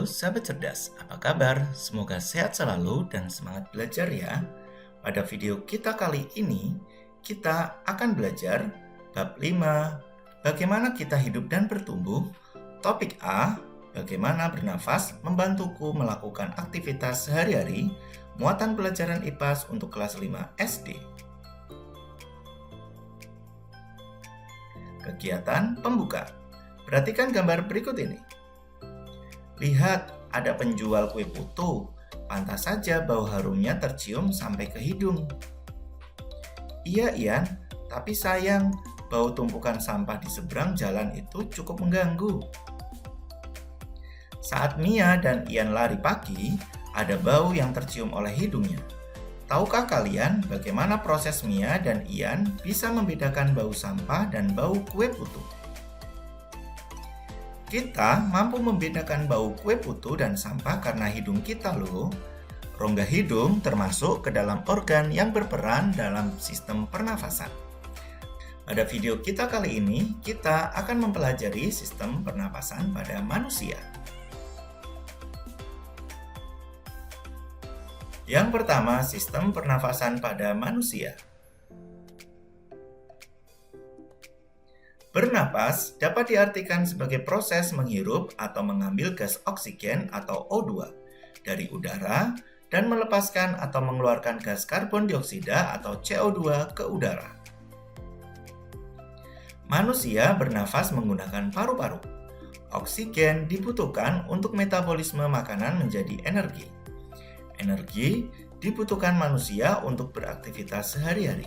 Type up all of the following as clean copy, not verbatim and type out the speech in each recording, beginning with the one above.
Halo sahabat cerdas, apa kabar? Semoga sehat selalu dan semangat belajar ya. Pada video kita kali ini, kita akan belajar bab 5, bagaimana kita hidup dan bertumbuh. Topik A, bagaimana bernafas membantuku melakukan aktivitas sehari-hari, muatan pelajaran IPAS untuk kelas 5 SD. Kegiatan pembuka. Perhatikan gambar berikut ini. Lihat, ada penjual kue putu. Pantas saja bau harumnya tercium sampai ke hidung. Iya, Ian, tapi sayang, bau tumpukan sampah di seberang jalan itu cukup mengganggu. Saat Mia dan Ian lari pagi, ada bau yang tercium oleh hidungnya. Tahukah kalian bagaimana proses Mia dan Ian bisa membedakan bau sampah dan bau kue putu? Kita mampu membedakan bau kue putu dan sampah karena hidung kita loh. Rongga hidung termasuk ke dalam organ yang berperan dalam sistem pernafasan. Pada video kita kali ini, kita akan mempelajari sistem pernafasan pada manusia. Yang pertama, sistem pernafasan pada manusia. Bernapas dapat diartikan sebagai proses menghirup atau mengambil gas oksigen atau O2 dari udara dan melepaskan atau mengeluarkan gas karbon dioksida atau CO2 ke udara. Manusia bernafas menggunakan paru-paru. Oksigen dibutuhkan untuk metabolisme makanan menjadi energi. Energi dibutuhkan manusia untuk beraktivitas sehari-hari.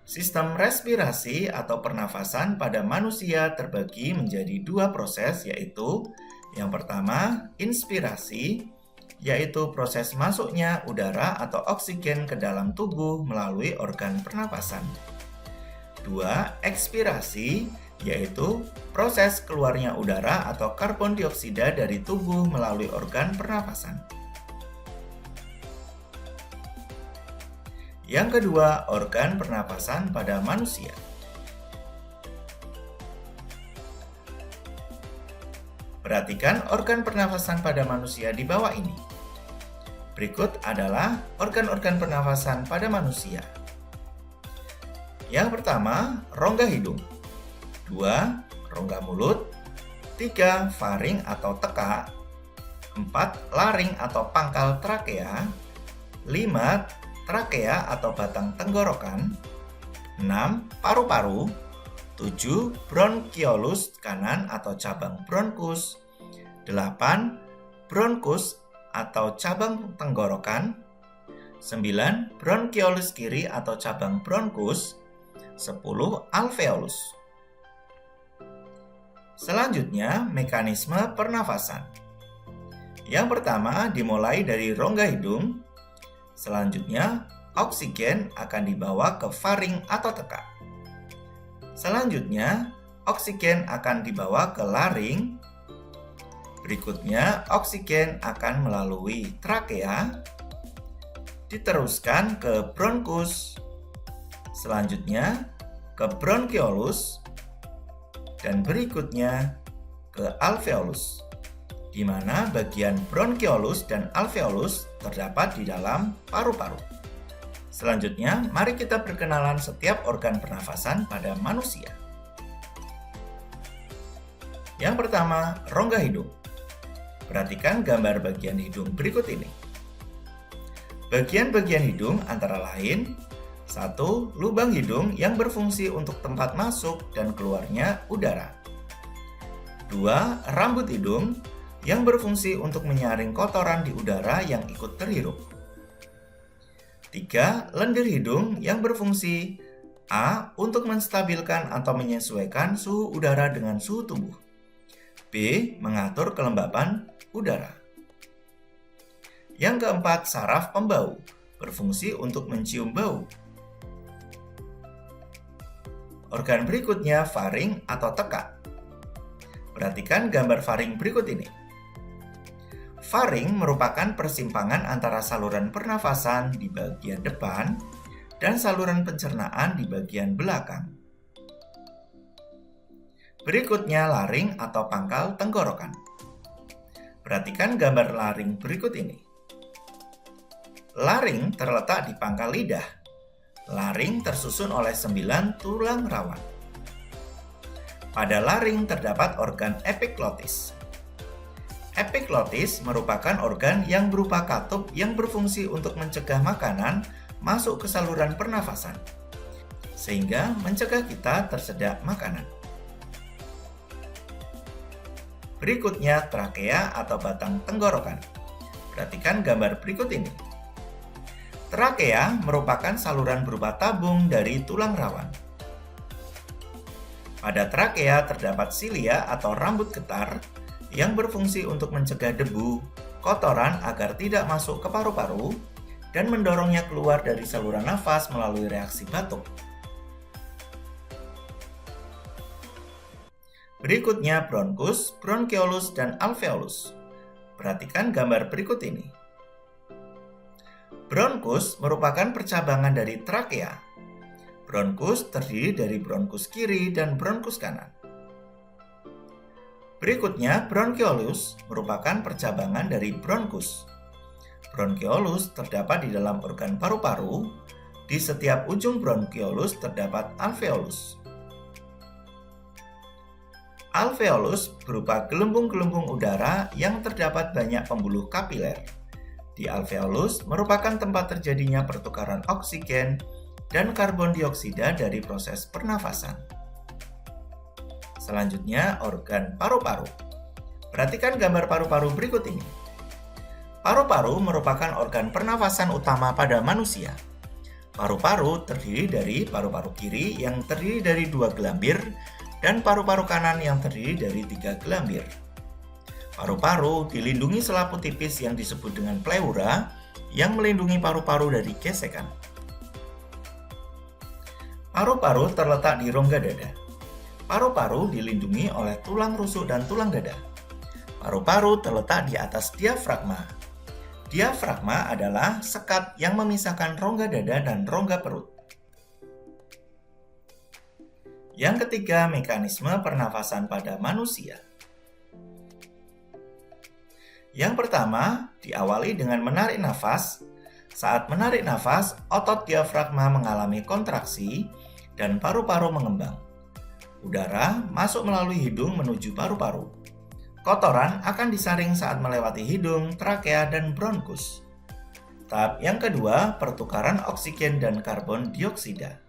Sistem respirasi atau pernafasan pada manusia terbagi menjadi dua proses, yaitu yang pertama, inspirasi, yaitu proses masuknya udara atau oksigen ke dalam tubuh melalui organ pernapasan. Dua, ekspirasi, yaitu proses keluarnya udara atau karbon dioksida dari tubuh melalui organ pernapasan. Yang kedua, organ pernapasan pada manusia. Perhatikan organ pernapasan pada manusia di bawah ini. Berikut adalah organ-organ pernapasan pada manusia. Yang pertama, rongga hidung. 2, rongga mulut. 3, faring atau tekak. 4, laring atau pangkal trakea. 5, trakea atau batang tenggorokan. 6, paru-paru. 7, bronkiolus kanan atau cabang bronkus. 8, bronkus atau cabang tenggorokan. 9, bronkiolus kiri atau cabang bronkus. 10, alveolus. Selanjutnya, mekanisme pernafasan. Yang pertama dimulai dari rongga hidung. Selanjutnya, oksigen akan dibawa ke faring atau tekak. Selanjutnya, oksigen akan dibawa ke laring. Berikutnya, oksigen akan melalui trakea, diteruskan ke bronkus. Selanjutnya, ke bronkiolus, dan berikutnya ke alveolus, di mana bagian bronkiolus dan alveolus terdapat di dalam paru-paru. Selanjutnya, mari kita perkenalan setiap organ pernafasan pada manusia. Yang pertama, rongga hidung. Perhatikan gambar bagian hidung berikut ini. Bagian-bagian hidung antara lain: 1, lubang hidung yang berfungsi untuk tempat masuk dan keluarnya udara. 2, rambut hidung yang berfungsi untuk menyaring kotoran di udara yang ikut terhirup. 3, lendir hidung yang berfungsi A, untuk menstabilkan atau menyesuaikan suhu udara dengan suhu tubuh. B, mengatur kelembapan udara. Yang keempat, saraf pembau, berfungsi untuk mencium bau. Organ berikutnya, faring atau tekak. Perhatikan gambar faring berikut ini. Faring merupakan persimpangan antara saluran pernafasan di bagian depan dan saluran pencernaan di bagian belakang. Berikutnya laring atau pangkal tenggorokan. Perhatikan gambar laring berikut ini. Laring terletak di pangkal lidah. Laring tersusun oleh 9 tulang rawan. Pada laring terdapat organ epiglotis. Epiglotis merupakan organ yang berupa katup yang berfungsi untuk mencegah makanan masuk ke saluran pernafasan, sehingga mencegah kita tersedak makanan. Berikutnya trakea atau batang tenggorokan. Perhatikan gambar berikut ini. Trakea merupakan saluran berupa tabung dari tulang rawan. Pada trakea terdapat silia atau rambut getar yang berfungsi untuk mencegah debu, kotoran agar tidak masuk ke paru-paru dan mendorongnya keluar dari saluran nafas melalui reaksi batuk. Berikutnya bronkus, bronkiolus, dan alveolus. Perhatikan gambar berikut ini. Bronkus merupakan percabangan dari trakea. Bronkus terdiri dari bronkus kiri dan bronkus kanan. Berikutnya bronkiolus merupakan percabangan dari bronkus. Bronkiolus terdapat di dalam organ paru-paru. Di setiap ujung bronkiolus terdapat alveolus. Alveolus berupa gelembung-gelembung udara yang terdapat banyak pembuluh kapiler. Di alveolus merupakan tempat terjadinya pertukaran oksigen dan karbon dioksida dari proses pernafasan. Selanjutnya, organ paru-paru. Perhatikan gambar paru-paru berikut ini. Paru-paru merupakan organ pernafasan utama pada manusia. Paru-paru terdiri dari paru-paru kiri yang terdiri dari 2 gelambir dan paru-paru kanan yang terdiri dari 3 gelambir. Paru-paru dilindungi selaput tipis yang disebut dengan pleura yang melindungi paru-paru dari gesekan. Paru-paru terletak di rongga dada. Paru-paru dilindungi oleh tulang rusuk dan tulang dada. Paru-paru terletak di atas diafragma. Diafragma adalah sekat yang memisahkan rongga dada dan rongga perut. Yang ketiga, mekanisme pernafasan pada manusia. Yang pertama, diawali dengan menarik nafas. Saat menarik nafas, otot diafragma mengalami kontraksi dan paru-paru mengembang. Udara masuk melalui hidung menuju paru-paru. Kotoran akan disaring saat melewati hidung, trakea, dan bronkus. Tahap yang kedua, pertukaran oksigen dan karbon dioksida.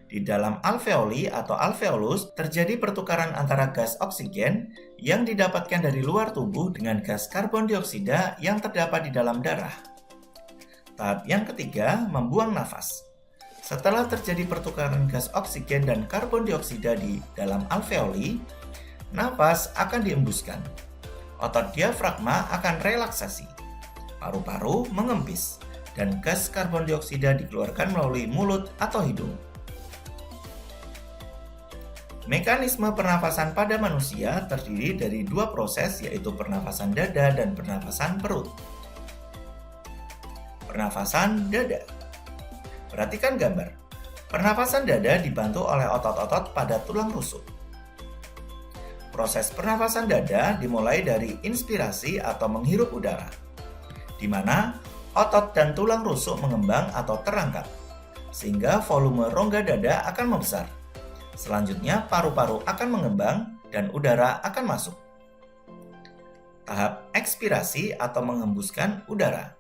Di dalam alveoli atau alveolus terjadi pertukaran antara gas oksigen yang didapatkan dari luar tubuh dengan gas karbon dioksida yang terdapat di dalam darah. Tahap yang ketiga, membuang nafas. Setelah terjadi pertukaran gas oksigen dan karbon dioksida di dalam alveoli, nafas akan diembuskan. Otot diafragma akan relaksasi. Paru-paru mengempis dan gas karbon dioksida dikeluarkan melalui mulut atau hidung. Mekanisme pernafasan pada manusia terdiri dari 2 proses, yaitu pernafasan dada dan pernafasan perut. Pernafasan dada. Perhatikan gambar. Pernafasan dada dibantu oleh otot-otot pada tulang rusuk. Proses pernafasan dada dimulai dari inspirasi atau menghirup udara, di mana otot dan tulang rusuk mengembang atau terangkat, sehingga volume rongga dada akan membesar. Selanjutnya, paru-paru akan mengembang dan udara akan masuk. Tahap ekspirasi atau menghembuskan udara,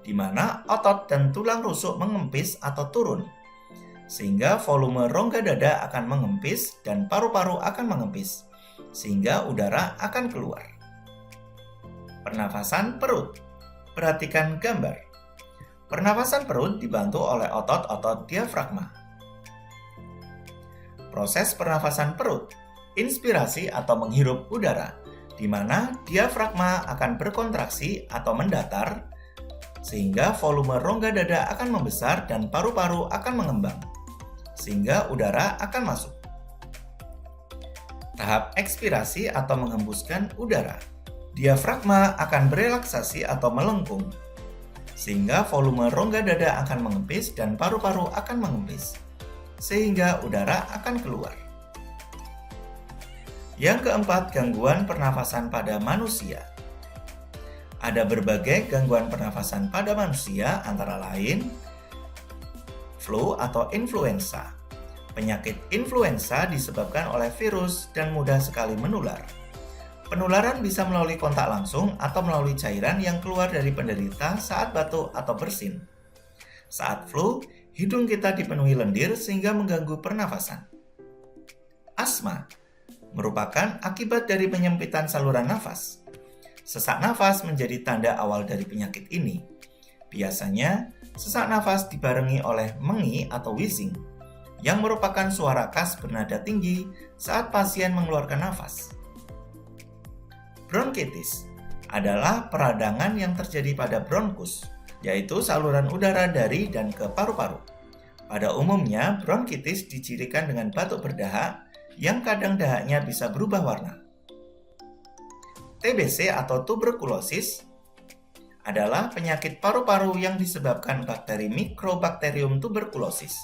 di mana otot dan tulang rusuk mengempis atau turun, sehingga volume rongga dada akan mengempis dan paru-paru akan mengempis, sehingga udara akan keluar. Pernafasan perut. Perhatikan gambar. Pernafasan perut dibantu oleh otot-otot diafragma. Proses pernafasan perut, inspirasi atau menghirup udara, di mana diafragma akan berkontraksi atau mendatar, sehingga volume rongga dada akan membesar dan paru-paru akan mengembang, sehingga udara akan masuk. Tahap ekspirasi atau menghembuskan udara, diafragma akan berelaksasi atau melengkung, sehingga volume rongga dada akan mengempis dan paru-paru akan mengempis, sehingga udara akan keluar. Yang keempat, gangguan pernafasan pada manusia. Ada berbagai gangguan pernafasan pada manusia, antara lain flu atau influenza. Penyakit influenza disebabkan oleh virus dan mudah sekali menular. Penularan bisa melalui kontak langsung atau melalui cairan yang keluar dari penderita saat batuk atau bersin. Saat flu, hidung kita dipenuhi lendir sehingga mengganggu pernafasan. Asma merupakan akibat dari penyempitan saluran nafas. Sesak nafas menjadi tanda awal dari penyakit ini. Biasanya, sesak nafas dibarengi oleh mengi atau wheezing, yang merupakan suara khas bernada tinggi saat pasien mengeluarkan nafas. Bronkitis adalah peradangan yang terjadi pada bronkus, yaitu saluran udara dari dan ke paru-paru. Pada umumnya, bronkitis dicirikan dengan batuk berdahak yang kadang dahaknya bisa berubah warna. TBC atau tuberkulosis adalah penyakit paru-paru yang disebabkan bakteri Mycobacterium tuberculosis.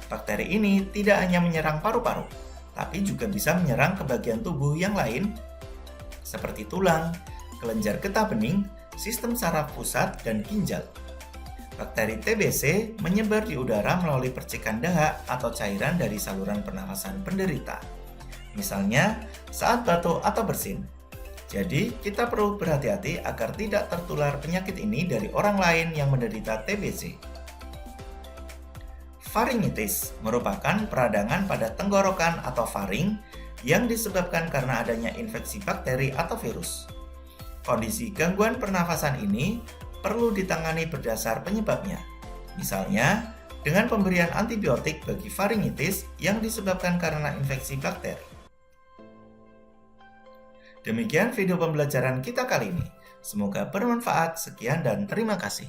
Bakteri ini tidak hanya menyerang paru-paru, tapi juga bisa menyerang ke bagian tubuh yang lain seperti tulang, kelenjar getah bening, sistem saraf pusat, dan ginjal. Bakteri TBC menyebar di udara melalui percikan dahak atau cairan dari saluran pernafasan penderita, misalnya saat batuk atau bersin. Jadi, kita perlu berhati-hati agar tidak tertular penyakit ini dari orang lain yang menderita TBC. Faringitis merupakan peradangan pada tenggorokan atau faring yang disebabkan karena adanya infeksi bakteri atau virus. Kondisi gangguan pernafasan ini perlu ditangani berdasar penyebabnya. Misalnya, dengan pemberian antibiotik bagi faringitis yang disebabkan karena infeksi bakteri. Demikian video pembelajaran kita kali ini. Semoga bermanfaat. Sekian dan terima kasih.